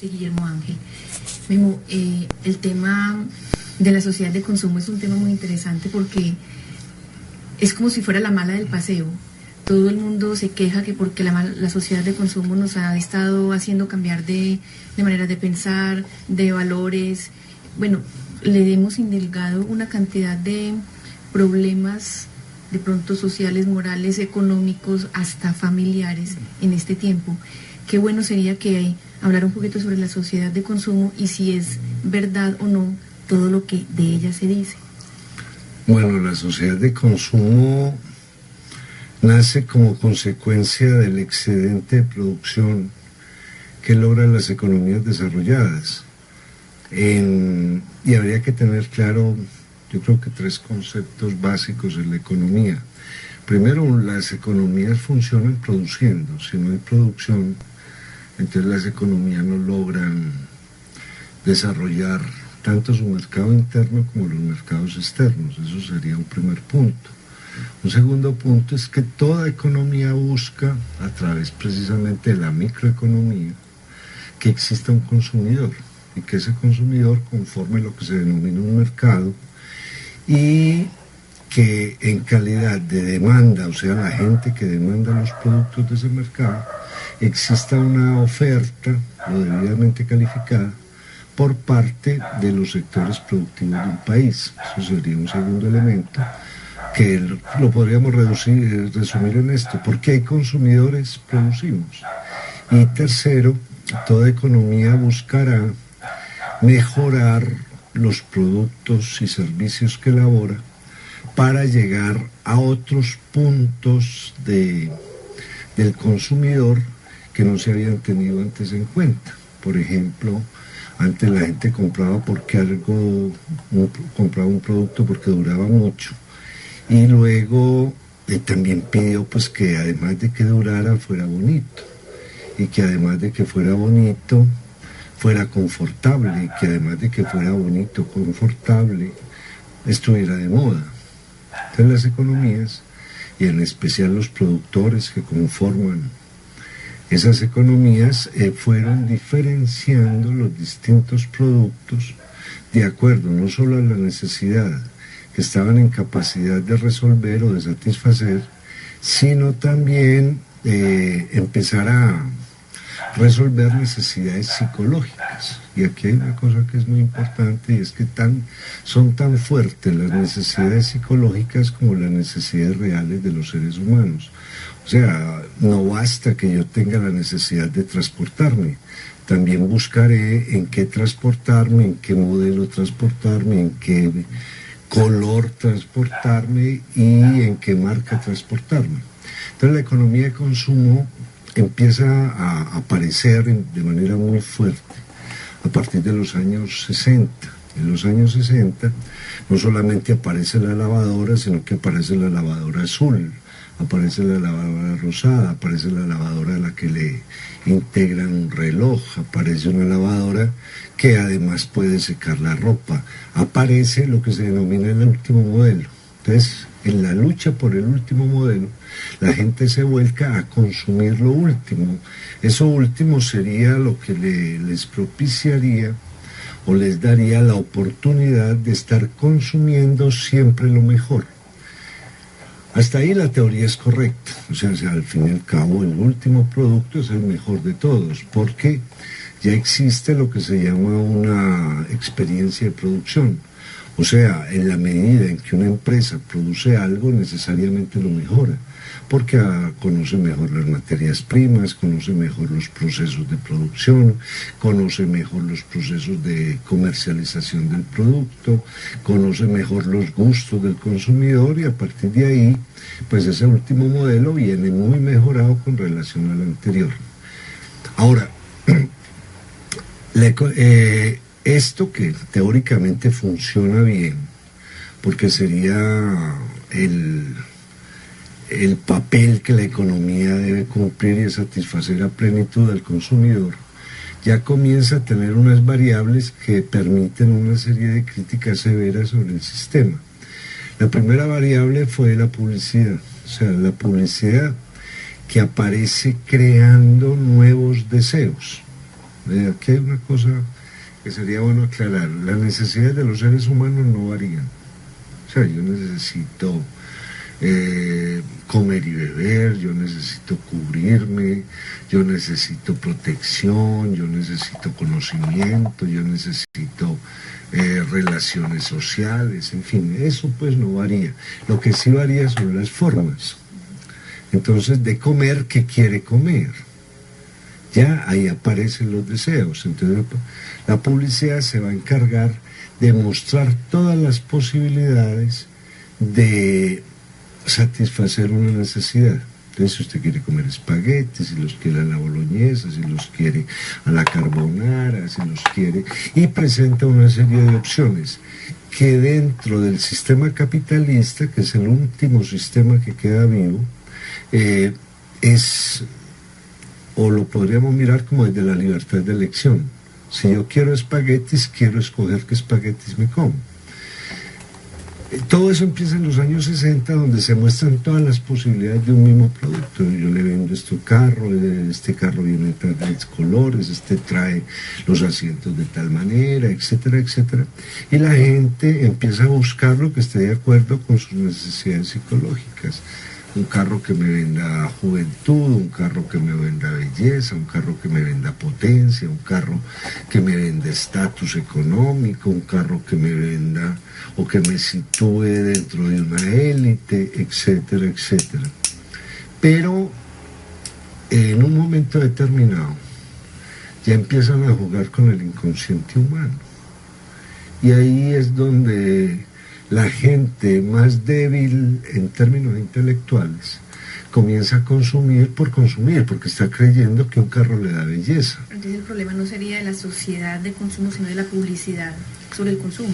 Sí, Guillermo Ángel. Memo, el tema de la sociedad de consumo es un tema muy interesante porque es como si fuera la mala del paseo. Todo el mundo se queja que porque la sociedad de consumo nos ha estado haciendo cambiar de manera de pensar, de valores. Bueno, le hemos indilgado una cantidad de problemas de pronto sociales, morales, económicos, hasta familiares en este tiempo. Qué bueno sería que hablar un poquito sobre la sociedad de consumo y si es verdad o no todo lo que de ella se dice. Bueno, la sociedad de consumo nace como consecuencia del excedente de producción que logran las economías desarrolladas. Y habría que tener claro, yo creo que 3 conceptos básicos en la economía. Primero, las economías funcionan produciendo. Si no hay producción, entonces las economías no logran desarrollar tanto su mercado interno como los mercados externos. Eso sería un primer punto. Un segundo punto es que toda economía busca, a través precisamente de la microeconomía, que exista un consumidor y que ese consumidor conforme lo que se denomina un mercado y que en calidad de demanda, o sea, la gente que demanda los productos de ese mercado, exista una oferta lo debidamente calificada por parte de los sectores productivos de un país. Eso sería un segundo elemento que lo podríamos resumir en esto: porque hay consumidores, producimos. Y tercero, toda economía buscará mejorar los productos y servicios que elabora para llegar a otros puntos del consumidor que no se habían tenido antes en cuenta. Por ejemplo, antes la gente compraba compraba un producto porque duraba mucho, y luego también pidió pues que además de que durara fuera bonito, y que además de que fuera bonito fuera confortable, y que además de que fuera bonito, confortable, estuviera de moda. Entonces las economías, y en especial los productores que conforman esas economías, fueron diferenciando los distintos productos de acuerdo no solo a la necesidad que estaban en capacidad de resolver o de satisfacer, sino también empezar a resolver necesidades psicológicas. Y aquí hay una cosa que es muy importante, y es que son tan fuertes las necesidades psicológicas como las necesidades reales de los seres humanos. O sea, no basta que yo tenga la necesidad de transportarme, también buscaré en qué transportarme, en qué modelo transportarme, en qué color transportarme y en qué marca transportarme. Entonces la economía de consumo empieza a aparecer de manera muy fuerte a partir de los años 60. En los años 60 no solamente aparece la lavadora, sino que aparece la lavadora azul, aparece la lavadora rosada, aparece la lavadora a la que le integran un reloj, aparece una lavadora que además puede secar la ropa, aparece lo que se denomina el último modelo. Entonces, en la lucha por el último modelo, la gente se vuelca a consumir lo último. Eso último sería lo que les propiciaría o les daría la oportunidad de estar consumiendo siempre lo mejor. Hasta ahí la teoría es correcta. O sea, al fin y al cabo, el último producto es el mejor de todos, porque ya existe lo que se llama una experiencia de producción. O sea, en la medida en que una empresa produce algo, necesariamente lo mejora, porque conoce mejor las materias primas, conoce mejor los procesos de producción, conoce mejor los procesos de comercialización del producto, conoce mejor los gustos del consumidor, y a partir de ahí, pues ese último modelo viene muy mejorado con relación al anterior. Ahora, esto que teóricamente funciona bien, porque sería el papel que la economía debe cumplir y satisfacer a plenitud al consumidor, ya comienza a tener unas variables que permiten una serie de críticas severas sobre el sistema. La primera variable fue la publicidad, o sea, la publicidad que aparece creando nuevos deseos. Aquí hay una cosa que sería bueno aclarar. Las necesidades de los seres humanos no varían. O sea, yo necesito comer y beber, yo necesito cubrirme, yo necesito protección, yo necesito conocimiento, yo necesito relaciones sociales, en fin, eso pues no varía. Lo que sí varía son las formas. Entonces, de comer, ¿qué quiere comer? Ya ahí aparecen los deseos. Entonces, la publicidad se va a encargar de mostrar todas las posibilidades de satisfacer una necesidad. Entonces, si usted quiere comer espaguetis, si los quiere a la boloñesa, si los quiere a la carbonara, si los quiere... Y presenta una serie de opciones que dentro del sistema capitalista, que es el último sistema que queda vivo, es, o lo podríamos mirar como desde la libertad de elección. Si yo quiero espaguetis, quiero escoger qué espaguetis me como. Todo eso empieza en los años 60, donde se muestran todas las posibilidades de un mismo producto. Yo le vendo este carro viene en tales colores, este trae los asientos de tal manera, etcétera, etcétera. Y la gente empieza a buscar lo que esté de acuerdo con sus necesidades psicológicas. Un carro que me venda juventud, un carro que me venda belleza, un carro que me venda potencia, un carro que me venda estatus económico, un carro que me venda o que me sitúe dentro de una élite, etcétera, etcétera. Pero en un momento determinado ya empiezan a jugar con el inconsciente humano. Y ahí es donde la gente más débil en términos intelectuales comienza a consumir, porque está creyendo que un carro le da belleza. Entonces el problema no sería de la sociedad de consumo, sino de la publicidad sobre el consumo.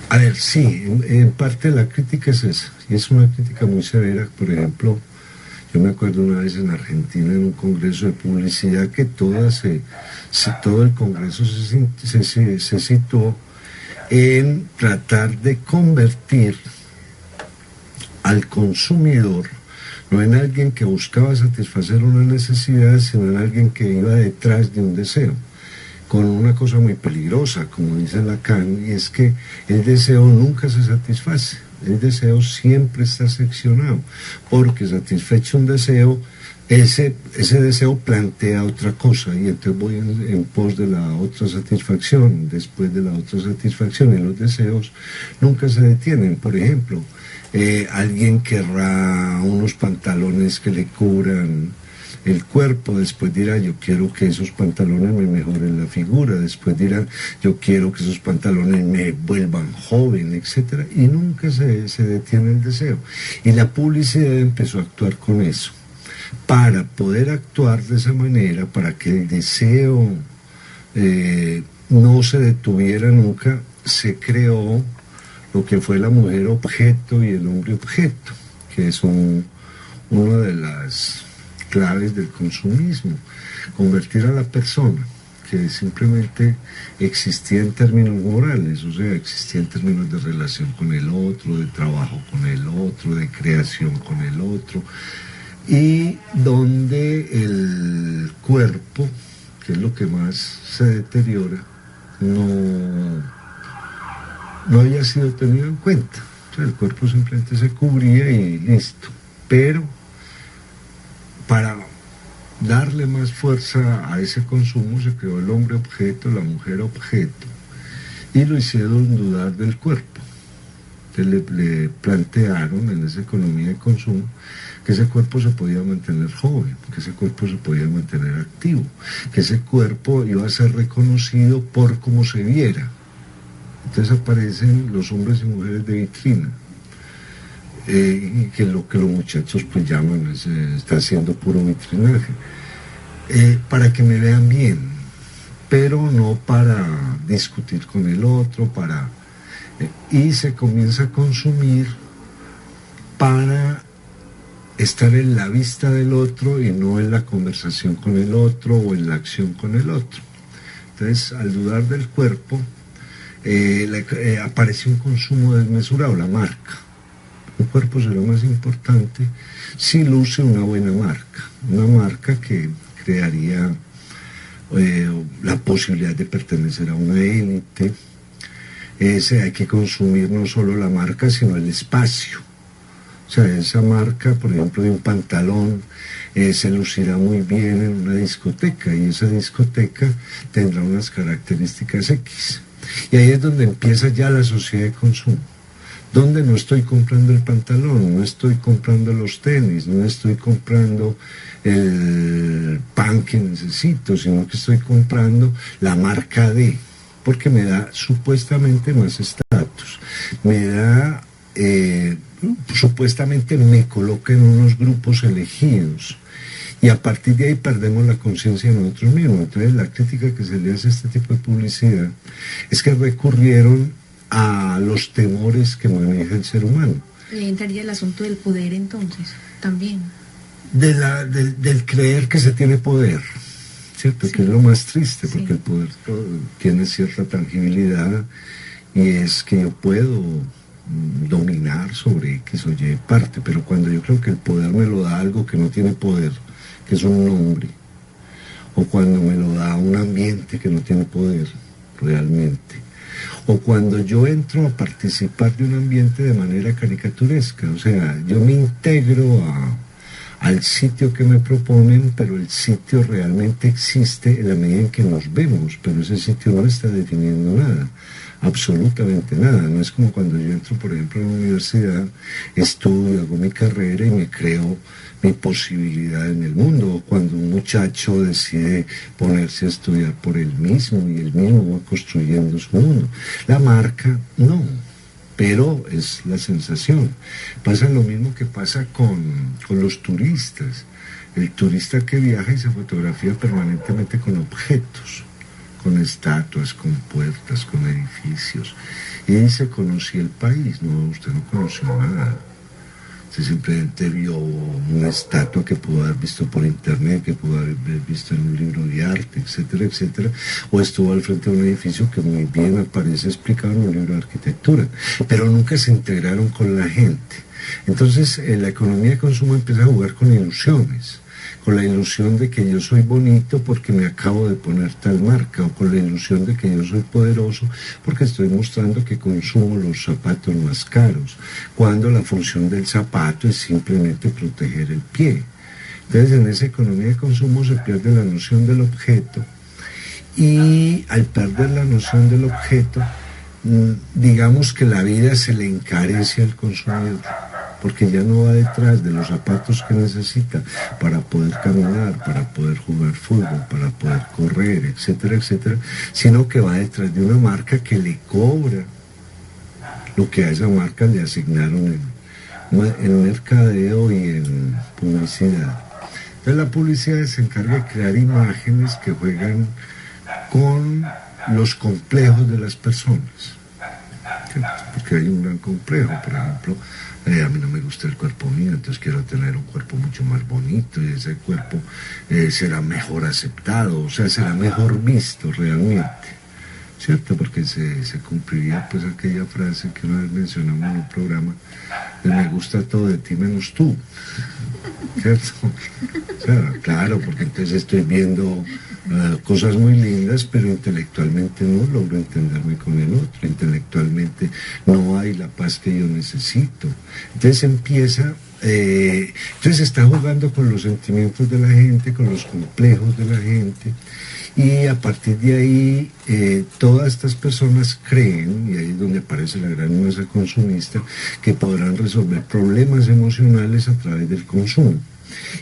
A ver, sí, en parte la crítica es esa, y es una crítica muy severa. Por ejemplo, yo me acuerdo una vez en Argentina en un congreso de publicidad que todo el congreso se situó en tratar de convertir al consumidor no en alguien que buscaba satisfacer una necesidad, sino en alguien que iba detrás de un deseo, con una cosa muy peligrosa, como dice Lacan, y es que el deseo nunca se satisface, el deseo siempre está seccionado, porque satisfecho un deseo, ese deseo plantea otra cosa, y entonces voy en pos de la otra satisfacción, después de la otra satisfacción, y los deseos nunca se detienen. Por ejemplo, alguien querrá unos pantalones que le cubran el cuerpo, después dirá yo quiero que esos pantalones me mejoren la figura, después dirán yo quiero que esos pantalones me vuelvan joven, etcétera, y nunca se detiene el deseo. Y la publicidad empezó a actuar con eso. Para poder actuar de esa manera, para que el deseo no se detuviera nunca, se creó lo que fue la mujer objeto y el hombre objeto, que es una de las claves del consumismo, convertir a la persona que simplemente existía en términos morales, o sea, existía en términos de relación con el otro, de trabajo con el otro, de creación con el otro, y donde el cuerpo, que es lo que más se deteriora, no había sido tenido en cuenta. O sea, el cuerpo simplemente se cubría y listo. Pero para darle más fuerza a ese consumo se creó el hombre objeto, la mujer objeto, y lo hicieron dudar del cuerpo. Entonces le plantearon en esa economía de consumo que ese cuerpo se podía mantener joven, que ese cuerpo se podía mantener activo, que ese cuerpo iba a ser reconocido por cómo se viera. Entonces aparecen los hombres y mujeres de vitrina, y que lo que los muchachos pues llaman, está haciendo puro vitrinaje, para que me vean bien, pero no para discutir con el otro, y se comienza a consumir para estar en la vista del otro y no en la conversación con el otro o en la acción con el otro. Entonces, al dudar del cuerpo, aparece un consumo desmesurado, la marca. Un cuerpo será más importante si luce una buena marca, una marca que crearía posibilidad de pertenecer a una élite. Hay que consumir no solo la marca, sino el espacio. O sea, esa marca, por ejemplo, de un pantalón, se lucirá muy bien en una discoteca, y esa discoteca tendrá unas características X. Y ahí es donde empieza ya la sociedad de consumo, donde no estoy comprando el pantalón, no estoy comprando los tenis, no estoy comprando el pan que necesito, sino que estoy comprando la marca de, porque me da supuestamente más estatus, me da, supuestamente me coloca en unos grupos elegidos, y a partir de ahí perdemos la conciencia de nosotros mismos. Entonces la crítica que se le hace a este tipo de publicidad es que recurrieron a los temores que maneja el ser humano. Y entraría el asunto del poder entonces, también. Del creer que se tiene poder, ¿cierto? Sí. Que es lo más triste, porque sí, el poder tiene cierta tangibilidad, y es que yo puedo dominar sobre X o Y parte, pero cuando yo creo que el poder me lo da algo que no tiene poder, que es un nombre, o cuando me lo da un ambiente que no tiene poder realmente, o cuando yo entro a participar de un ambiente de manera caricaturesca, o sea, yo me integro al sitio que me proponen, pero el sitio realmente existe en la medida en que nos vemos, pero ese sitio no está definiendo nada, absolutamente nada. No es como cuando yo entro, por ejemplo, a la universidad, estudio, hago mi carrera y me creo mi posibilidad en el mundo, o cuando un muchacho decide ponerse a estudiar por él mismo y él mismo va construyendo su mundo. La marca, no, pero es la sensación. Pasa lo mismo que pasa con los turistas. El turista que viaja y se fotografía permanentemente con objetos, con estatuas, con puertas, con edificios, y dice: conocí el país. No, usted no conoció nada. Usted simplemente vio una estatua que pudo haber visto por internet, que pudo haber visto en un libro de arte, etcétera, etcétera, o estuvo al frente de un edificio que muy bien aparece explicado en un libro de arquitectura, pero nunca se integraron con la gente. Entonces la economía de consumo empieza a jugar con ilusiones, con la ilusión de que yo soy bonito porque me acabo de poner tal marca, o con la ilusión de que yo soy poderoso porque estoy mostrando que consumo los zapatos más caros, cuando la función del zapato es simplemente proteger el pie. Entonces en esa economía de consumo se pierde la noción del objeto, y al perder la noción del objeto, digamos que la vida se le encarece al consumidor, porque ya no va detrás de los zapatos que necesita para poder caminar, para poder jugar fútbol, para poder correr, etcétera, etcétera, sino que va detrás de una marca que le cobra lo que a esa marca le asignaron en mercadeo y en publicidad. Entonces la publicidad se encarga de crear imágenes que juegan con los complejos de las personas, ¿cierto? Porque hay un gran complejo, por ejemplo, a mí no me gusta el cuerpo mío, entonces quiero tener un cuerpo mucho más bonito, y ese cuerpo será mejor aceptado, o sea, será mejor visto realmente, ¿cierto? Porque se cumpliría pues aquella frase que una vez mencionamos en un programa: me gusta todo de ti menos tú, ¿cierto? O sea, claro, porque entonces estoy viendo cosas muy lindas, pero intelectualmente no logro entenderme con el otro, intelectualmente no hay la paz que yo necesito. Entonces entonces está jugando con los sentimientos de la gente, con los complejos de la gente, y a partir de ahí todas estas personas creen, y ahí es donde aparece la gran masa consumista, que podrán resolver problemas emocionales a través del consumo.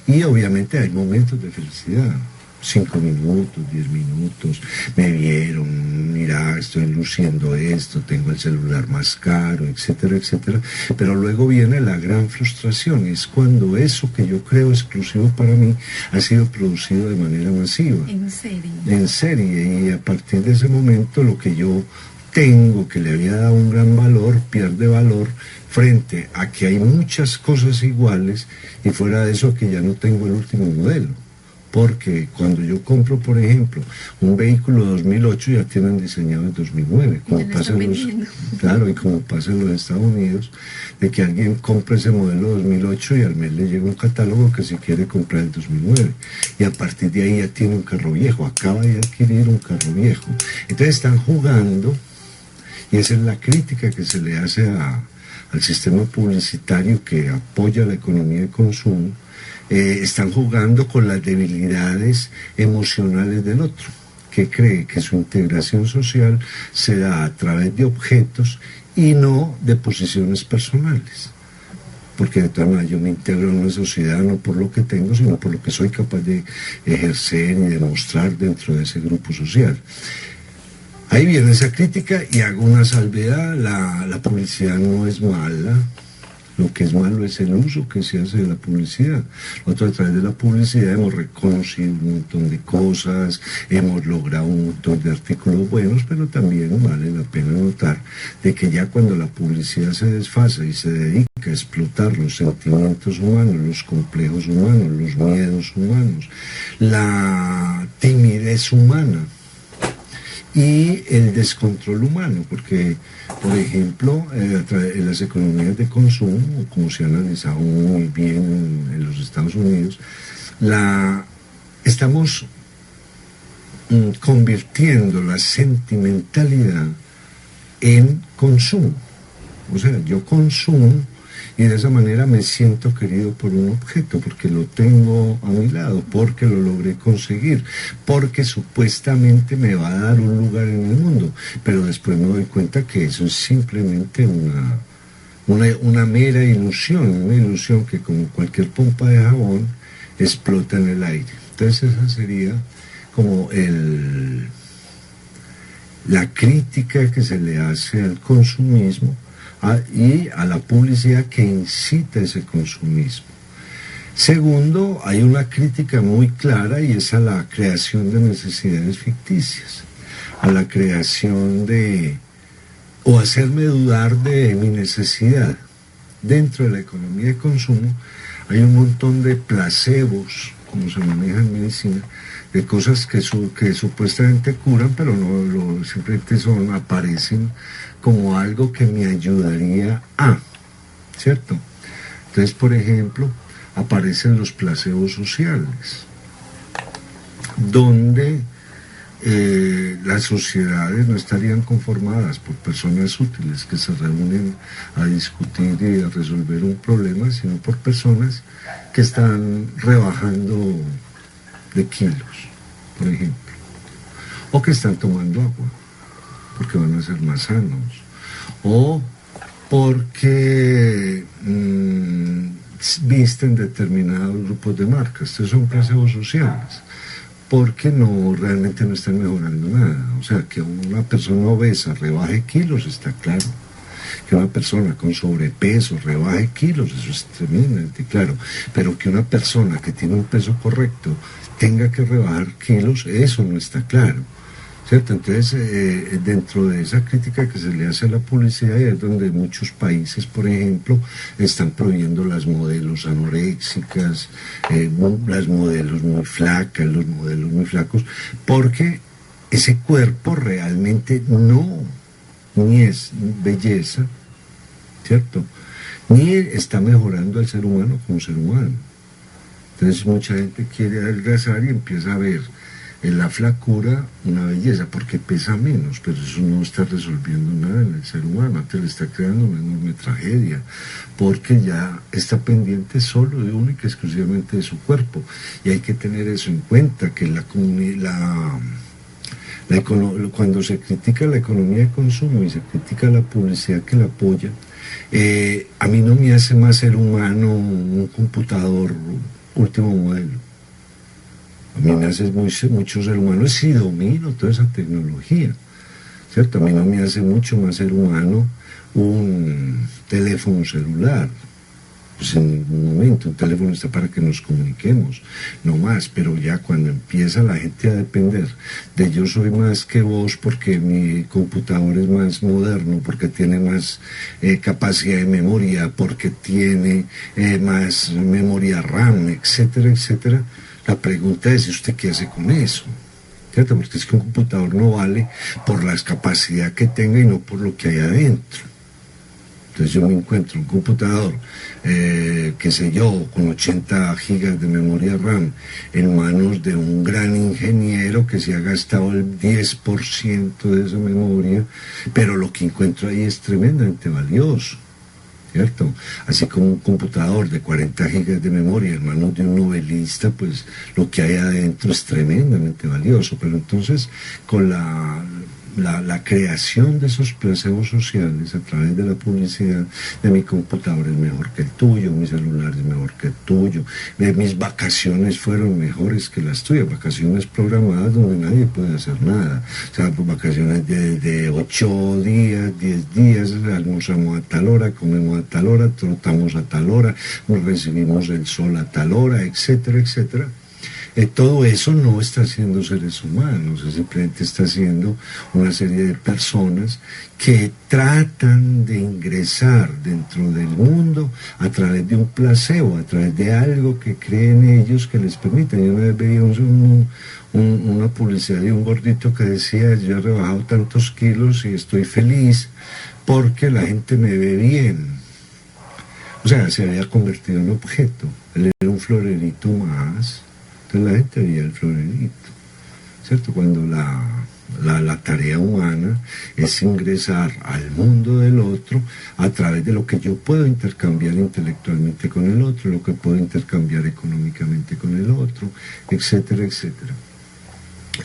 Y obviamente hay momentos de felicidad, 5 minutos, 10 minutos, me vieron, mira, estoy luciendo esto, tengo el celular más caro, etcétera, etcétera, pero luego viene la gran frustración, es cuando eso que yo creo exclusivo para mí ha sido producido de manera masiva. En serie. En serie, y a partir de ese momento lo que yo tengo, que le había dado un gran valor, pierde valor frente a que hay muchas cosas iguales, y fuera de eso que ya no tengo el último modelo. porque cuando yo compro, por ejemplo, un vehículo 2008 ya tienen diseñado en 2009, como pasa en los, claro, y como pasa en los Estados Unidos, de que alguien compra ese modelo 2008 y al mes le llega un catálogo que si quiere comprar el 2009, y a partir de ahí ya tiene un carro viejo, acaba de adquirir un carro viejo. Entonces están jugando, y esa es la crítica que se le hace al sistema publicitario que apoya la economía de consumo. Están jugando con las debilidades emocionales del otro, que cree que su integración social se da a través de objetos y no de posiciones personales. Porque de todas maneras yo me integro en una sociedad no por lo que tengo, sino por lo que soy capaz de ejercer y demostrar dentro de ese grupo social. Ahí viene esa crítica y hago una salvedad, la publicidad no es mala. Lo que es malo es el uso que se hace de la publicidad. Nosotros a través de la publicidad hemos reconocido un montón de cosas, hemos logrado un montón de artículos buenos, pero también vale la pena notar de que ya cuando la publicidad se desfasa y se dedica a explotar los sentimientos humanos, los complejos humanos, los miedos humanos, la timidez humana, y el descontrol humano, porque, por ejemplo, en las economías de consumo, como se ha analizado muy bien en los Estados Unidos, estamos convirtiendo la sentimentalidad en consumo. O sea, yo consumo y de esa manera me siento querido por un objeto, porque lo tengo a mi lado, porque lo logré conseguir, porque supuestamente me va a dar un lugar en el mundo. Pero después me doy cuenta que eso es simplemente una mera ilusión, una ilusión que como cualquier pompa de jabón explota en el aire. Entonces esa sería como la crítica que se le hace al consumismo y a la publicidad que incita ese consumismo. Segundo, hay una crítica muy clara y es a la creación de necesidades ficticias, a la creación o hacerme dudar de mi necesidad. Dentro de la economía de consumo hay un montón de placebos, como se maneja en medicina, de cosas que supuestamente curan, pero no simplemente aparecen como algo que me ayudaría ¿cierto? Entonces, por ejemplo, aparecen los placebos sociales, donde las sociedades no estarían conformadas por personas útiles que se reúnen a discutir y a resolver un problema, sino por personas que están rebajando de kilos, por ejemplo, o que están tomando agua porque van a ser más sanos, o porque visten determinados grupos de marcas. Estos son placebos sociales, porque realmente no están mejorando nada. O sea, que una persona obesa rebaje kilos, está claro. Que una persona con sobrepeso rebaje kilos, eso es tremendamente claro. Pero que una persona que tiene un peso correcto tenga que rebajar kilos, eso no está claro, ¿cierto? Entonces, dentro de esa crítica que se le hace a la publicidad, es donde muchos países, por ejemplo, están prohibiendo las modelos anoréxicas, las modelos muy flacas, los modelos muy flacos, porque ese cuerpo realmente ni es belleza, ¿cierto? Ni está mejorando al ser humano como ser humano. Entonces mucha gente quiere adelgazar y empieza a ver en la flacura una belleza, porque pesa menos, pero eso no está resolviendo nada en el ser humano, te le está creando una enorme tragedia, porque ya está pendiente solo de única y exclusivamente de su cuerpo, y hay que tener eso en cuenta, que cuando se critica la economía de consumo y se critica la publicidad que la apoya, a mí no me hace más ser humano un computador último modelo. A mí me hace mucho ser humano si domino toda esa tecnología, ¿cierto? A mí no me hace mucho más ser humano un teléfono celular. Pues en ningún momento un teléfono está para que nos comuniquemos, no más, pero ya cuando empieza la gente a depender de yo soy más que vos porque mi computador es más moderno, porque tiene más capacidad de memoria, porque tiene más memoria RAM, etcétera, etcétera, La pregunta es, ¿usted qué hace con eso? ¿Cierto? Porque es que un computador no vale por la capacidad que tenga y no por lo que hay adentro. Entonces yo me encuentro un computador, qué sé yo, con 80 gigas de memoria RAM en manos de un gran ingeniero que se ha gastado el 10% de esa memoria, pero lo que encuentro ahí es tremendamente valioso, ¿cierto? Así como un computador de 40 gigas de memoria en manos de un novelista, pues lo que hay adentro es tremendamente valioso. Pero entonces con la creación de esos placebos sociales a través de la publicidad de mi computador es mejor que el tuyo, mi celular es mejor que el tuyo, mis vacaciones fueron mejores que las tuyas, vacaciones programadas donde nadie puede hacer nada, o sea, pues vacaciones de 8 días, 10 días, almorzamos a tal hora, comemos a tal hora, trotamos a tal hora, nos recibimos el sol a tal hora, etcétera, etcétera. Todo eso no está haciendo seres humanos, simplemente está haciendo una serie de personas que tratan de ingresar dentro del mundo a través de un placebo, a través de algo que creen ellos que les permita. Yo una vez veía una publicidad de un gordito que decía, yo he rebajado tantos kilos y estoy feliz porque la gente me ve bien. O sea, se había convertido en objeto, él era un florerito más. Entonces la gente veía el florerito, ¿cierto? Cuando la tarea humana es ingresar al mundo del otro a través de lo que yo puedo intercambiar intelectualmente con el otro, lo que puedo intercambiar económicamente con el otro, etcétera, etcétera.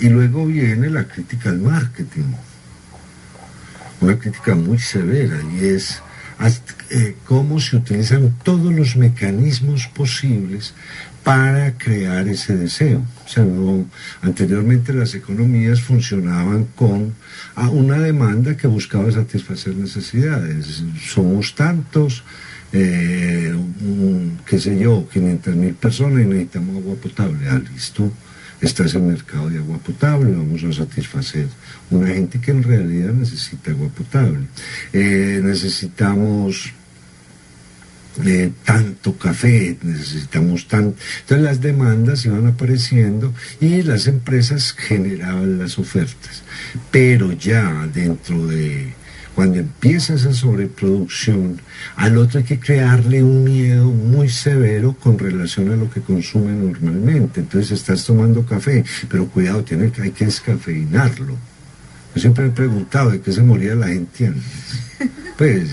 Y luego viene la crítica al marketing, una crítica muy severa, y es cómo se utilizan todos los mecanismos posibles para crear ese deseo. O sea, anteriormente las economías funcionaban con una demanda que buscaba satisfacer necesidades. Somos tantos, qué sé yo, 500.000 personas y necesitamos agua potable. Listo, está ese mercado de agua potable, vamos a satisfacer una gente que en realidad necesita agua potable. Necesitamos tanto café, necesitamos tanto. Entonces las demandas iban apareciendo y las empresas generaban las ofertas. Pero ya dentro de, cuando empieza esa sobreproducción, al otro hay que crearle un miedo muy severo con relación a lo que consume normalmente. Entonces estás tomando café, pero cuidado, hay que descafeinarlo. Yo siempre me he preguntado de qué se moría la gente antes. Pues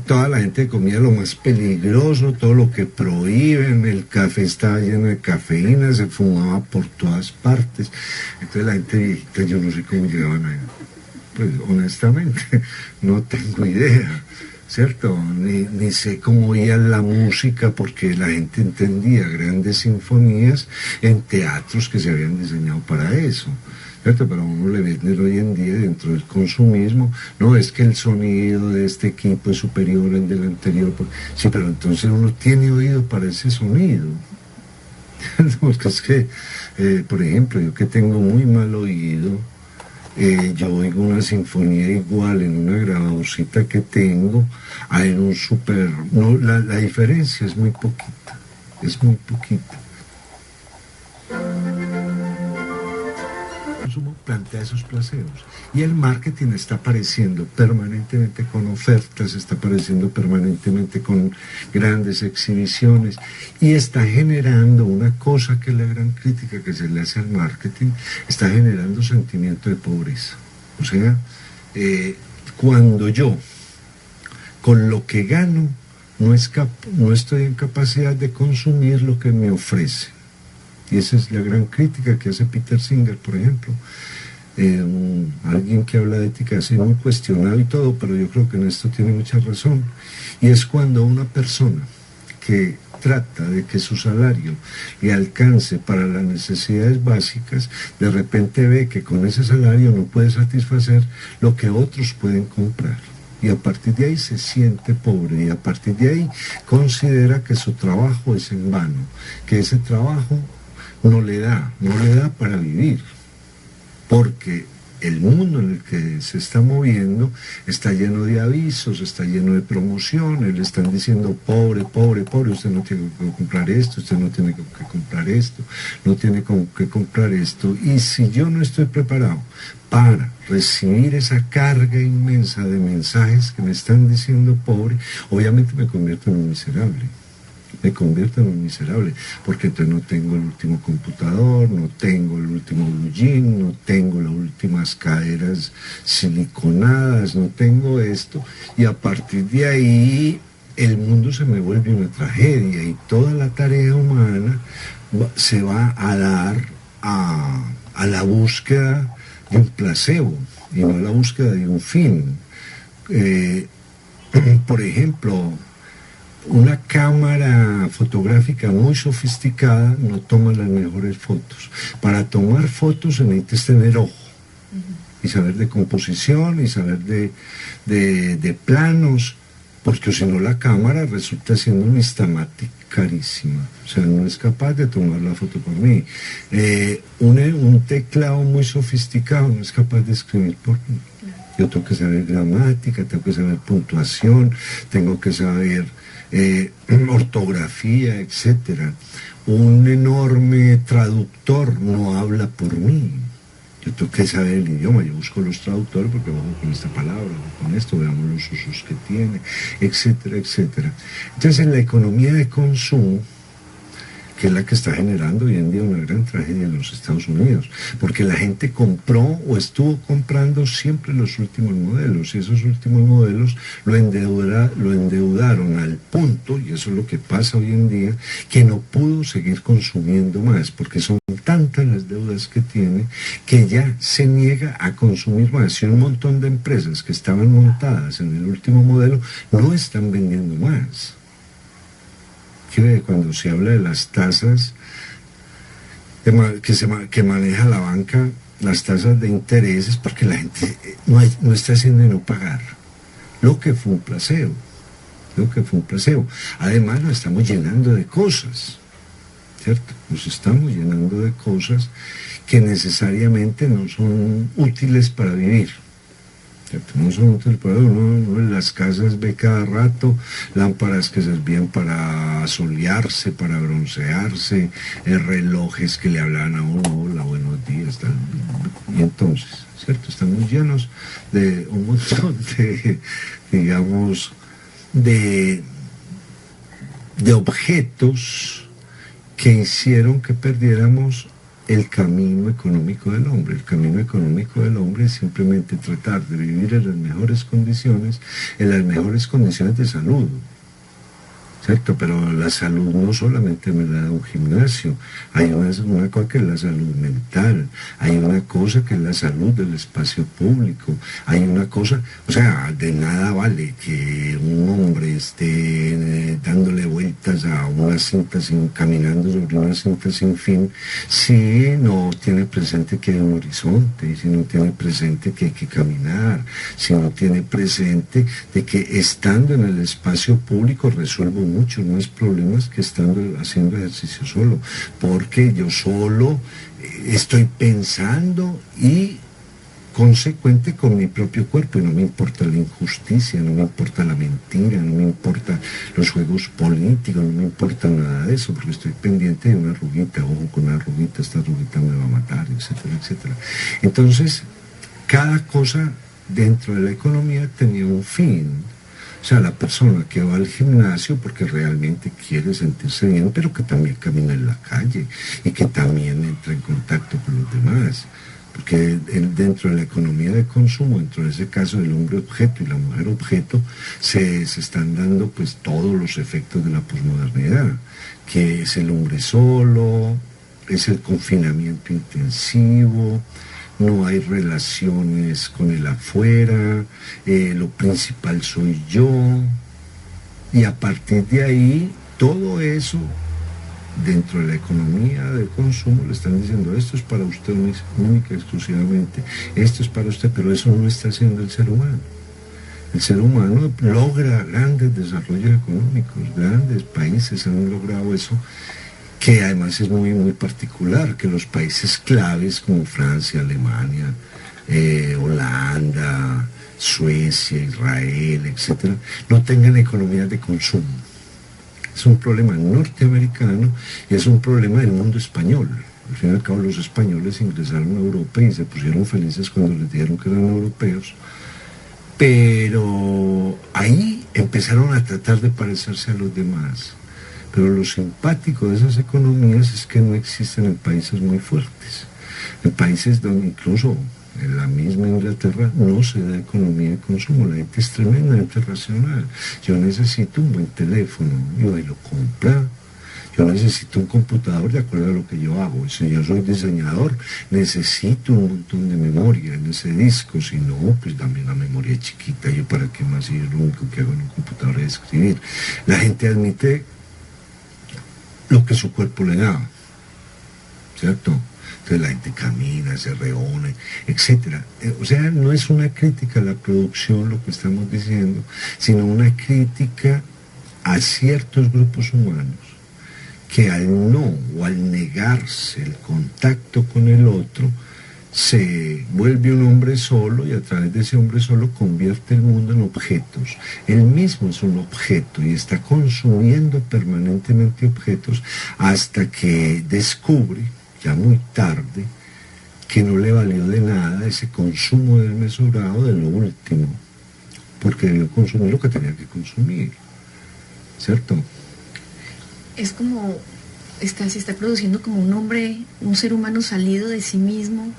toda la gente comía lo más peligroso, todo lo que prohíben, el café estaba lleno de cafeína, se fumaba por todas partes. Entonces la gente viejita, yo no sé cómo llegaban a... Pues honestamente no tengo idea, ¿cierto? Ni sé cómo oían la música, porque la gente entendía grandes sinfonías en teatros que se habían diseñado para eso, ¿cierto? Pero a uno le venden hoy en día dentro del consumismo, no, es que el sonido de este equipo es superior al del anterior. Sí, pero entonces uno tiene oído para ese sonido. Porque es que, por ejemplo, yo que tengo muy mal oído, yo oigo una sinfonía igual en una grabadorcita que tengo a en un super... No, la diferencia es muy poquita, es muy poquita. El consumo plantea esos placebos y el marketing está apareciendo permanentemente con ofertas, está apareciendo permanentemente con grandes exhibiciones y está generando una cosa que es la gran crítica que se le hace al marketing, está generando sentimiento de pobreza. O sea, cuando yo con lo que gano no estoy en capacidad de consumir lo que me ofrece. Y esa es la gran crítica que hace Peter Singer, por ejemplo. Alguien que habla de ética así muy cuestionado y todo, pero yo creo que en esto tiene mucha razón. Y es cuando una persona que trata de que su salario le alcance para las necesidades básicas, de repente ve que con ese salario no puede satisfacer lo que otros pueden comprar. Y a partir de ahí se siente pobre y a partir de ahí considera que su trabajo es en vano, que ese trabajo no le da para vivir, porque el mundo en el que se está moviendo está lleno de avisos, está lleno de promociones, le están diciendo pobre, pobre, pobre, usted no tiene que comprar esto, usted no tiene que comprar esto, no tiene que comprar esto. Y si yo no estoy preparado para recibir esa carga inmensa de mensajes que me están diciendo pobre, obviamente me convierto en un miserable. Me convierto en un miserable, porque entonces no tengo el último computador, no tengo el último blue jean, no tengo las últimas caderas siliconadas, no tengo esto, y a partir de ahí el mundo se me vuelve una tragedia y toda la tarea humana se va a dar a la búsqueda de un placebo y no a la búsqueda de un fin. Por ejemplo, una cámara fotográfica muy sofisticada no toma las mejores fotos. Para tomar fotos se necesita tener ojo y saber de composición y saber de planos, porque si no la cámara resulta siendo un Instamatic carísima, o sea, no es capaz de tomar la foto por mí. Un teclado muy sofisticado no es capaz de escribir por mí. Yo tengo que saber gramática, tengo que saber puntuación, tengo que saber ortografía, etcétera. Un enorme traductor no habla por mí. Yo tengo que saber el idioma, yo busco los traductores porque ojo con esta palabra, ojo con esto, veamos los usos que tiene, etcétera, etcétera. Entonces, en la economía de consumo, que es la que está generando hoy en día una gran tragedia en los Estados Unidos, porque la gente compró o estuvo comprando siempre los últimos modelos, y esos últimos modelos lo endeudaron al punto, y eso es lo que pasa hoy en día, que no pudo seguir consumiendo más, porque son tantas las deudas que tiene, que ya se niega a consumir más, y un montón de empresas que estaban montadas en el último modelo no están vendiendo más. Cuando se habla de las tasas que maneja la banca, las tasas de interés, es porque la gente no está haciendo de no pagar, lo que fue un placebo, Además nos estamos llenando de cosas, ¿cierto? Nos estamos llenando de cosas que necesariamente no son útiles para vivir. No son útiles para uno en las casas ve cada rato lámparas que servían para solearse, para broncearse, relojes que le hablaban a uno, hola, buenos días, tal. Y entonces, ¿cierto? Estamos llenos de un montón de, digamos, de objetos que hicieron que perdiéramos el camino económico del hombre. El camino económico del hombre es simplemente tratar de vivir en las mejores condiciones de salud, ¿cierto? Pero la salud no solamente me la da un gimnasio, hay una cosa que es la salud mental, hay una cosa que es la salud del espacio público, hay una cosa, o sea, de nada vale que un hombre esté dándole vueltas a una cinta caminando sobre una cinta sin fin, si no tiene presente que hay un horizonte, si no tiene presente que hay que caminar, si no tiene presente de que estando en el espacio público resuelvo muchos más problemas que estando haciendo ejercicio solo, porque yo solo estoy pensando y consecuente con mi propio cuerpo, y no me importa la injusticia, no me importa la mentira, no me importa los juegos políticos, no me importa nada de eso, porque estoy pendiente de una arruguita, ojo con una arruguita, esta arruguita me va a matar, etcétera, etcétera. Entonces, cada cosa dentro de la economía tenía un fin. O sea, la persona que va al gimnasio porque realmente quiere sentirse bien, pero que también camina en la calle y que también entra en contacto con los demás. Porque dentro de la economía de consumo, dentro de ese caso del hombre objeto y la mujer objeto, se están dando pues todos los efectos de la posmodernidad, que es el hombre solo, es el confinamiento intensivo, no hay relaciones con el afuera, lo principal soy yo, y a partir de ahí, todo eso, dentro de la economía de consumo, le están diciendo, esto es para usted única, exclusivamente, esto es para usted, pero eso no está haciendo el ser humano. El ser humano logra grandes desarrollos económicos, grandes países han logrado eso, que además es muy, muy particular, que los países claves como Francia, Alemania, Holanda, Suecia, Israel, etcétera, no tengan economías de consumo. Es un problema norteamericano y es un problema del mundo español. Al fin y al cabo los españoles ingresaron a Europa y se pusieron felices cuando les dijeron que eran europeos, pero ahí empezaron a tratar de parecerse a los demás. Pero lo simpático de esas economías es que no existen en países muy fuertes, en países donde incluso en la misma Inglaterra no se da economía de consumo, la gente es tremendamente racional. Yo necesito un buen teléfono, yo lo compra. Yo necesito un computador de acuerdo a lo que yo hago. Si yo soy diseñador, necesito un montón de memoria en ese disco. Si no, pues dame una memoria chiquita. ¿Yo para qué más? Si yo lo único que hago en un computador es escribir. La gente admite lo que su cuerpo le da, ¿cierto? Entonces la gente camina, se reúne, etc. O sea, no es una crítica a la producción lo que estamos diciendo, sino una crítica a ciertos grupos humanos que al no o al negarse el contacto con el otro, se vuelve un hombre solo y a través de ese hombre solo convierte el mundo en objetos. Él mismo es un objeto y está consumiendo permanentemente objetos hasta que descubre, ya muy tarde, que no le valió de nada ese consumo desmesurado de lo último, porque debió consumir lo que tenía que consumir, ¿cierto? Es como, se está produciendo como un hombre, un ser humano salido de sí mismo,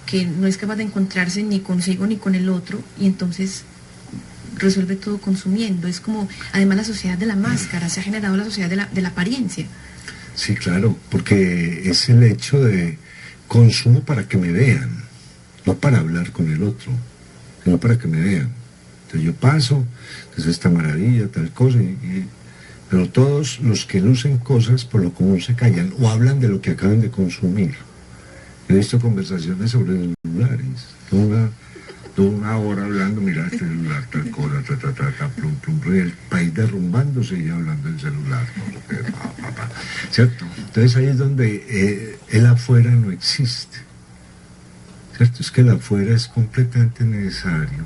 que no es capaz de encontrarse ni consigo ni con el otro, y entonces resuelve todo consumiendo. Es como, además, la sociedad de la máscara, se ha generado la sociedad de la apariencia. Sí, claro, porque es el hecho de consumo para que me vean, no para hablar con el otro, sino para que me vean. Entonces yo paso, es esta maravilla, tal cosa, pero todos los que lucen cosas por lo común se callan o hablan de lo que acaban de consumir. He visto conversaciones sobre celulares, toda una hora hablando, mira este celular, tal cosa, plum, plum, plum, y el país derrumbándose y hablando del celular, ¿cierto? Entonces ahí es donde el afuera no existe, ¿cierto? Es que el afuera es completamente necesario,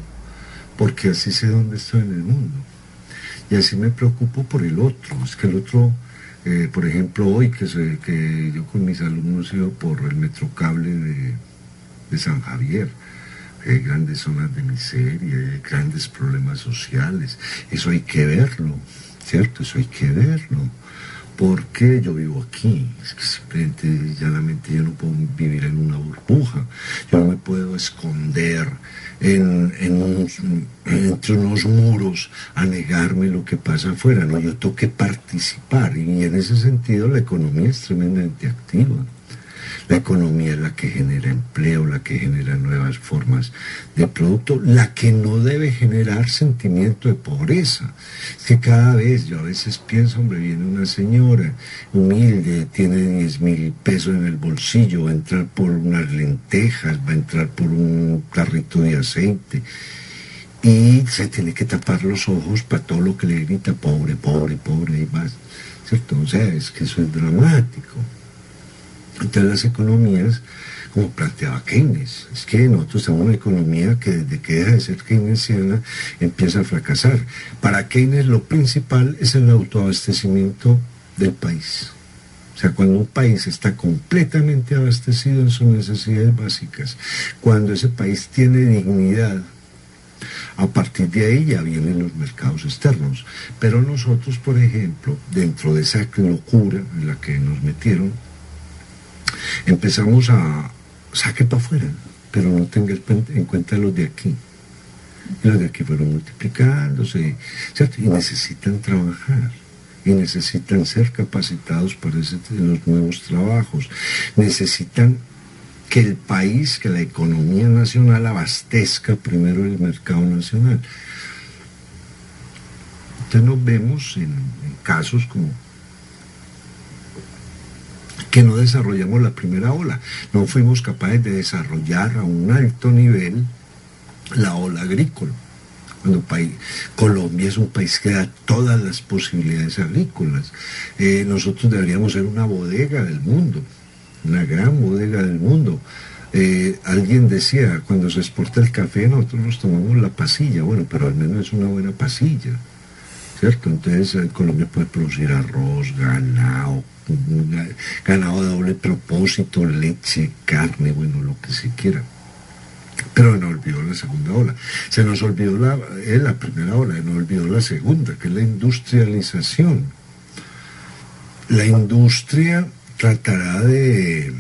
porque así sé dónde estoy en el mundo. Y así me preocupo por el otro. Es que el otro, por ejemplo, hoy que yo con mis alumnos iba por el metrocable de San Javier, hay grandes zonas de miseria, hay grandes problemas sociales. Eso hay que verlo, ¿cierto? Eso hay que verlo. Porque yo vivo aquí, es que simplemente, llanamente, yo no puedo vivir en una burbuja, yo no me puedo esconder entre unos muros a negarme lo que pasa afuera, no, yo tengo que participar, y en ese sentido la economía es tremendamente activa. La economía es la que genera empleo, la que genera nuevas formas de producto, la que no debe generar sentimiento de pobreza. Es que cada vez, yo a veces pienso, hombre, viene una señora humilde, tiene 10.000 pesos en el bolsillo, va a entrar por unas lentejas, va a entrar por un carrito de aceite, y se tiene que tapar los ojos para todo lo que le grita, pobre, pobre, pobre, y más, ¿cierto? O sea, es que eso es dramático. Entonces las economías, como planteaba Keynes, es que nosotros tenemos una economía que desde que deja de ser keynesiana empieza a fracasar. Para Keynes lo principal es el autoabastecimiento del país. O sea, cuando un país está completamente abastecido en sus necesidades básicas, cuando ese país tiene dignidad, a partir de ahí ya vienen los mercados externos. Pero nosotros, por ejemplo, dentro de esa locura en la que nos metieron, empezamos a saque para afuera, pero no tenga en cuenta los de aquí. Y los de aquí fueron multiplicándose, ¿cierto? Y necesitan trabajar, y necesitan ser capacitados para los nuevos trabajos. Necesitan que el país, que la economía nacional abastezca primero el mercado nacional. Entonces nos vemos en casos como que no desarrollamos la primera ola, no fuimos capaces de desarrollar a un alto nivel la ola agrícola. Cuando Colombia es un país que da todas las posibilidades agrícolas. Nosotros deberíamos ser una bodega del mundo, una gran bodega del mundo. Alguien decía, cuando se exporta el café nosotros nos tomamos la pasilla, bueno, pero al menos es una buena pasilla, ¿cierto? Entonces Colombia puede producir arroz, ganado de doble propósito, leche, carne, bueno, lo que se quiera. Pero nos olvidó la segunda ola. Se nos olvidó la primera ola, nos olvidó la segunda, que es la industrialización. La industria tratará de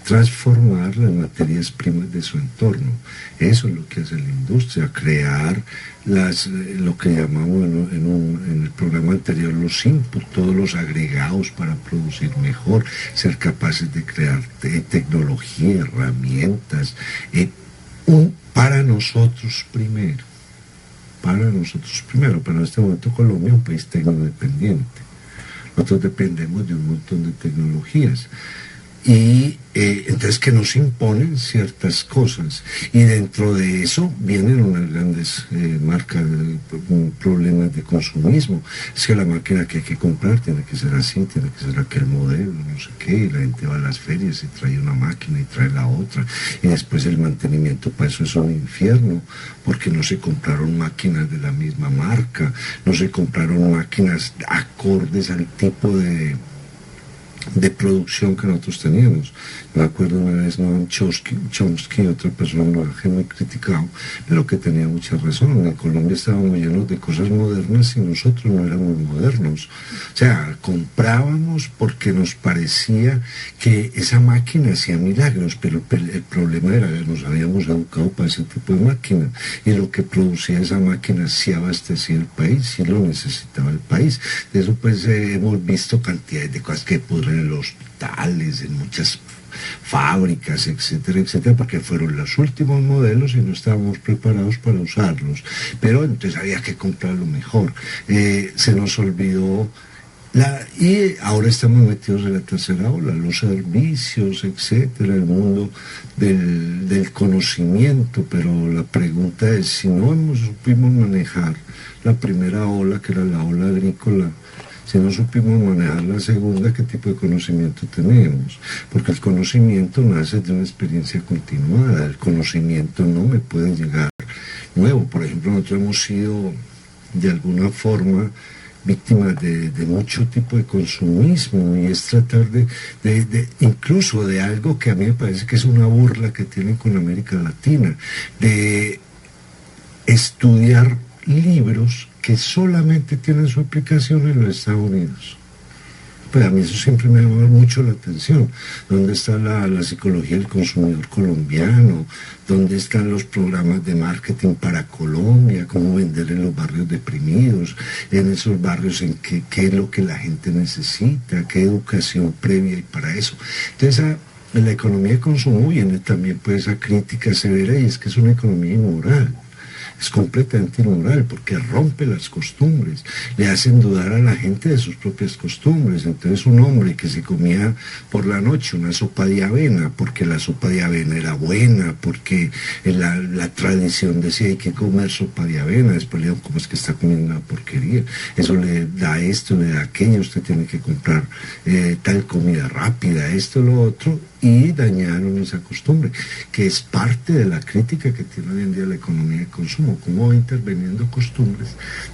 transformar las materias primas de su entorno. Eso es lo que hace la industria, crear lo que llamamos en el programa anterior los inputs, todos los agregados para producir mejor, ser capaces de crear tecnología, herramientas, para nosotros primero. Para en este momento Colombia es un país tecnodependiente. Nosotros dependemos de un montón de tecnologías. Y entonces que nos imponen ciertas cosas, y dentro de eso vienen unas grandes marcas, problemas de consumismo. Es que la máquina que hay que comprar tiene que ser así, tiene que ser aquel modelo, no sé qué, y la gente va a las ferias y trae una máquina y trae la otra, y después el mantenimiento para eso es un infierno, porque no se compraron máquinas de la misma marca, no se compraron máquinas acordes al tipo de producción que nosotros teníamos. Me acuerdo una vez Noam Chomsky, otra persona que muy criticado, pero que tenía mucha razón. En Colombia estábamos llenos de cosas modernas y nosotros no éramos modernos. O sea, comprábamos porque nos parecía que esa máquina hacía milagros, pero el problema era que nos habíamos educado para ese tipo de máquina, y lo que producía esa máquina sí abastecía el país, sí lo necesitaba el país. De eso pues hemos visto cantidades de cosas que pudren en los hospitales, en muchas fábricas, etcétera, etcétera, porque fueron los últimos modelos y no estábamos preparados para usarlos. Pero entonces había que comprar lo mejor. Se nos olvidó y ahora estamos metidos en la tercera ola, los servicios, etcétera, el mundo del conocimiento. Pero la pregunta es, si no supimos manejar la primera ola, que era la ola agrícola, si no supimos manejar la segunda, ¿qué tipo de conocimiento tenemos? Porque el conocimiento nace de una experiencia continuada. El conocimiento no me puede llegar nuevo. Por ejemplo, nosotros hemos sido de alguna forma víctimas de mucho tipo de consumismo, y es tratar incluso de algo que a mí me parece que es una burla que tienen con América Latina, de estudiar libros que solamente tienen su aplicación en los Estados Unidos. Pues a mí eso siempre me ha llamado mucho la atención. ¿Dónde está la psicología del consumidor colombiano? ¿Dónde están los programas de marketing para Colombia? ¿Cómo vender en los barrios deprimidos? En esos barrios, en qué es lo que la gente necesita, qué educación previa hay para eso. Entonces, en la economía de consumo viene también pues esa crítica severa, y es que es una economía inmoral. Es completamente inmoral porque rompe las costumbres, le hacen dudar a la gente de sus propias costumbres. Entonces un hombre que se comía por la noche una sopa de avena, porque la sopa de avena era buena, porque la tradición decía hay que comer sopa de avena, después le digo, ¿cómo es que está comiendo una porquería? Eso le da esto, le da aquello, usted tiene que comprar tal comida rápida, esto, lo otro, y dañaron esa costumbre, que es parte de la crítica que tiene hoy en día la economía de consumo, como va interviniendo costumbres,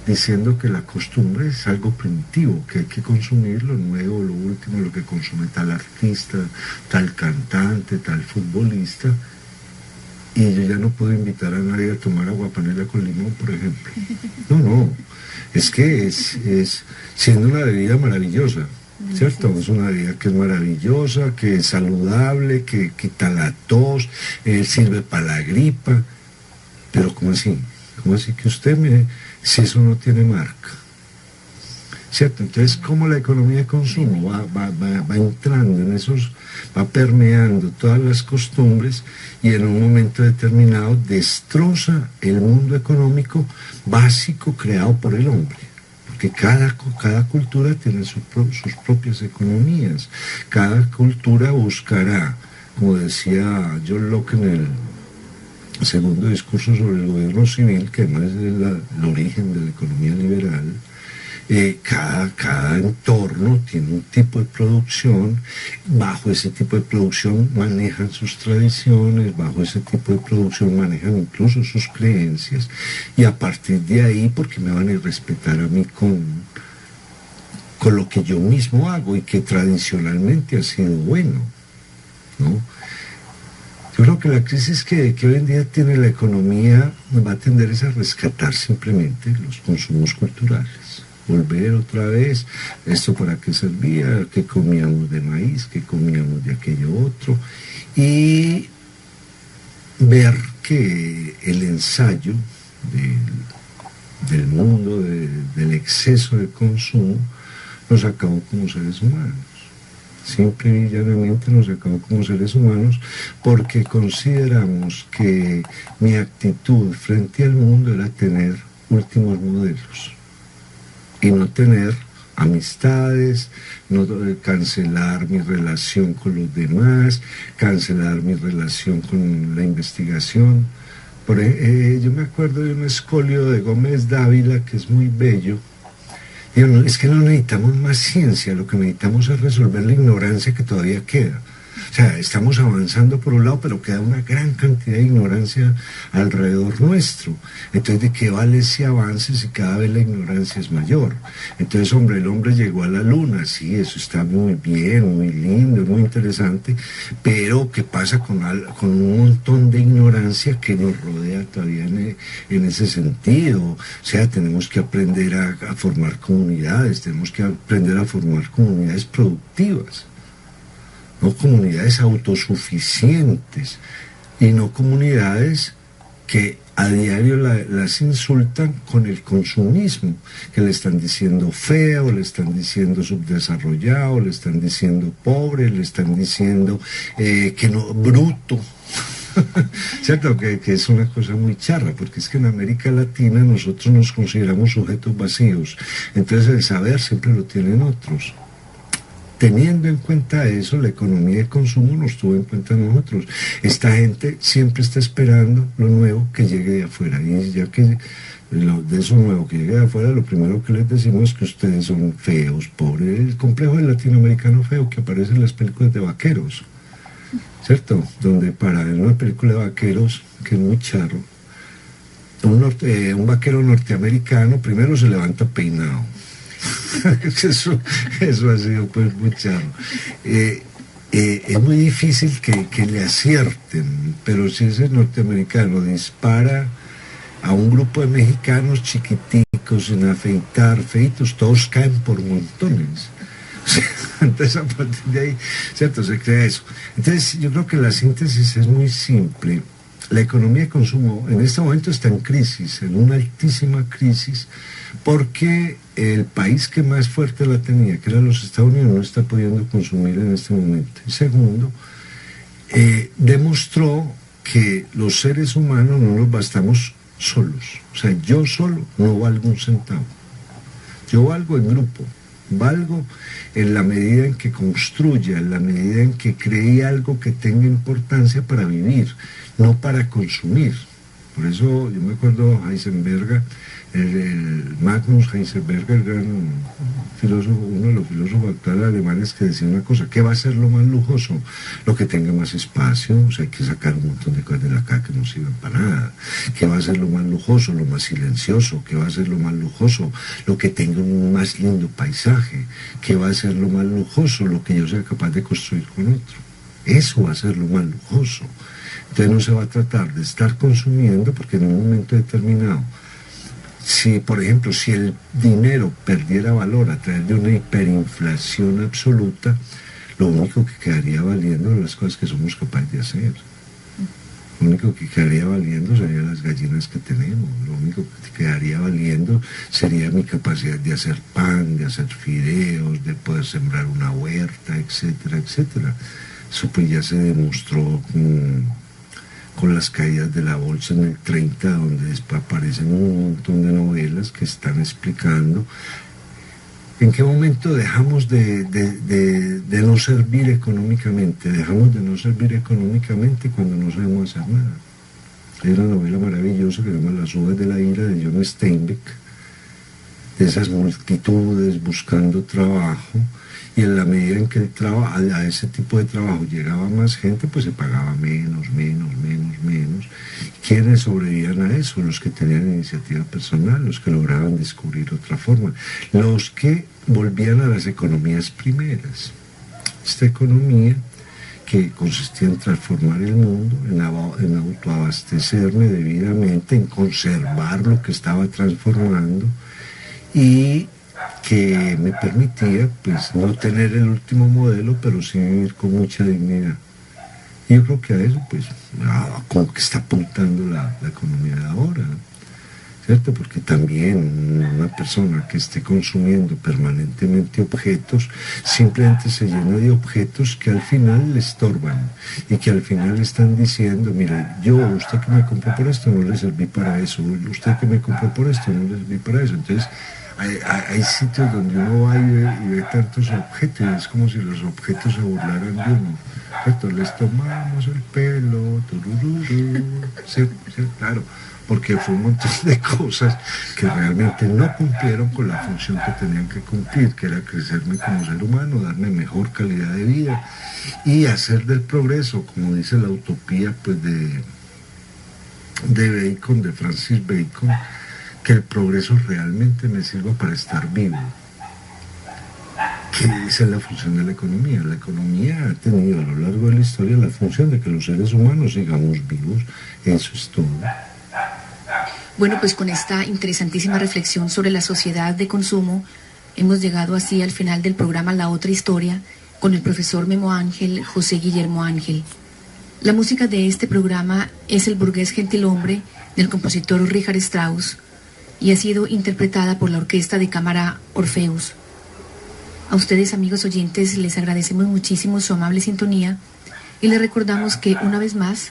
diciendo que la costumbre es algo primitivo, que hay que consumir lo nuevo, lo último, lo que consume tal artista, tal cantante, tal futbolista, y yo ya no puedo invitar a nadie a tomar aguapanela con limón, por ejemplo. No, es que es siendo una bebida maravillosa, ¿cierto? Es una bebida que es maravillosa, que es saludable, que quita la tos, sirve para la gripa. Pero ¿cómo así? ¿Cómo así que si eso no tiene marca? ¿Cierto? Entonces, ¿cómo la economía de consumo va entrando en esos, va permeando todas las costumbres, y en un momento determinado destroza el mundo económico básico creado por el hombre? Que cada cultura tiene sus propias economías. Cada cultura buscará, como decía John Locke en el segundo discurso sobre el gobierno civil, que además es el origen de la economía liberal, Cada entorno tiene un tipo de producción, bajo ese tipo de producción manejan sus tradiciones, bajo ese tipo de producción manejan incluso sus creencias, y a partir de ahí, porque me van a respetar a mí con lo que yo mismo hago y que tradicionalmente ha sido bueno, ¿no? Yo creo que la crisis que hoy en día tiene la economía va a tender a rescatar simplemente los consumos culturales. Volver otra vez, esto para qué servía, qué comíamos de maíz, qué comíamos de aquello otro, y ver que el ensayo del mundo, del exceso de consumo, nos acabó como seres humanos. Simple y llanamente nos acabó como seres humanos porque consideramos que mi actitud frente al mundo era tener últimos modelos y no tener amistades, no cancelar mi relación con los demás, cancelar mi relación con la investigación. Yo me acuerdo de un escolio de Gómez Dávila que es muy bello. Es que no necesitamos más ciencia, lo que necesitamos es resolver la ignorancia que todavía queda. O sea, estamos avanzando por un lado, pero queda una gran cantidad de ignorancia alrededor nuestro. Entonces, ¿de qué vale ese avance si cada vez la ignorancia es mayor? Entonces, el hombre llegó a la luna, sí, eso está muy bien, muy lindo, muy interesante, pero ¿qué pasa con un montón de ignorancia que nos rodea todavía en ese sentido? O sea, tenemos que aprender a formar comunidades, tenemos que aprender a formar comunidades productivas. No comunidades autosuficientes y no comunidades que a diario las insultan con el consumismo, que le están diciendo feo, le están diciendo subdesarrollado, le están diciendo pobre, le están diciendo que no, bruto. ¿Cierto? Que es una cosa muy charra, porque es que en América Latina nosotros nos consideramos sujetos vacíos, entonces el saber siempre lo tienen otros. Teniendo en cuenta eso, la economía de consumo nos tuvo en cuenta nosotros. Esta gente siempre está esperando lo nuevo que llegue de afuera. Y ya que de eso nuevo que llegue de afuera, lo primero que les decimos es que ustedes son feos, pobres. El complejo del latinoamericano feo que aparece en las películas de vaqueros, ¿cierto? Donde para ver una película de vaqueros, que es muy charro, un vaquero norteamericano primero se levanta peinado. Eso ha sido pues muy charro. Es muy difícil que le acierten, pero si ese norteamericano dispara a un grupo de mexicanos chiquiticos sin afeitar, feitos, todos caen por montones. Entonces a partir de ahí, ¿cierto? Se crea eso. Entonces yo creo que la síntesis es muy simple. La economía de consumo en este momento está en crisis, en una altísima crisis, porque el país que más fuerte la tenía, que era los Estados Unidos, no está pudiendo consumir en este momento. Y segundo, demostró que los seres humanos no nos bastamos solos. O sea, yo solo no valgo un centavo. Yo valgo en grupo. Valgo en la medida en que construya, en la medida en que cree algo que tenga importancia para vivir, no para consumir. Por eso yo me acuerdo Heisenberg, el Magnus Heisenberg, el gran filósofo, uno de los filósofos actuales alemanes, que decía una cosa: ¿qué va a ser lo más lujoso? Lo que tenga más espacio. O sea, hay que sacar un montón de cosas de la caja que no sirven para nada. ¿Qué va a ser lo más lujoso? Lo más silencioso. ¿Qué va a ser lo más lujoso? Lo que tenga un más lindo paisaje. ¿Qué va a ser lo más lujoso? Lo que yo sea capaz de construir con otro. Eso va a ser lo más lujoso. Entonces no se va a tratar de estar consumiendo, porque en un momento determinado, si por ejemplo, si el dinero perdiera valor a través de una hiperinflación absoluta, lo único que quedaría valiendo son las cosas que somos capaces de hacer. Lo único que quedaría valiendo serían las gallinas que tenemos. Lo único que quedaría valiendo sería mi capacidad de hacer pan, de hacer fideos, de poder sembrar una huerta, etcétera, etcétera. Eso pues ya se demostró con las caídas de la bolsa en el 30, donde después aparecen un montón de novelas que están explicando en qué momento dejamos de no servir económicamente. Dejamos de no servir económicamente cuando no sabemos hacer nada. Hay una novela maravillosa que se llama Las uvas de la ira, de John Steinbeck, de esas multitudes buscando trabajo, y en la medida en que a ese tipo de trabajo llegaba más gente, pues se pagaba menos. ¿Quiénes sobrevivían a eso? Los que tenían iniciativa personal, los que lograban descubrir otra forma, los que volvían a las economías primeras. Esta economía que consistía en transformar el mundo, en autoabastecerme debidamente, en conservar lo que estaba transformando, y que me permitía pues no tener el último modelo, pero sí vivir con mucha dignidad. Y yo creo que a eso pues como que está apuntando la economía de ahora, ¿no? ¿Cierto? Porque también una persona que esté consumiendo permanentemente objetos, simplemente se llena de objetos que al final le estorban y que al final le están diciendo, mire, usted que me compró por esto no le serví para eso, usted que me compró por esto no le serví para eso. Entonces hay sitios donde uno va y ve tantos objetos, es como si los objetos se burlaran de uno, ¿cierto? Les tomamos el pelo, turururu, sí, claro, porque fue un montón de cosas que realmente no cumplieron con la función que tenían que cumplir, que era crecerme como ser humano, darme mejor calidad de vida y hacer del progreso, como dice la utopía pues de Bacon, de Francis Bacon, que el progreso realmente me sirva para estar vivo. Que esa es la función de la economía. La economía ha tenido a lo largo de la historia la función de que los seres humanos sigamos vivos. Eso es todo. Bueno, pues con esta interesantísima reflexión sobre la sociedad de consumo, hemos llegado así al final del programa La Otra Historia con el profesor Memo Ángel José Guillermo Ángel. La música de este programa es El burgués gentilhombre del compositor Richard Strauss y ha sido interpretada por la Orquesta de Cámara Orfeus. A ustedes, amigos oyentes, les agradecemos muchísimo su amable sintonía y les recordamos que una vez más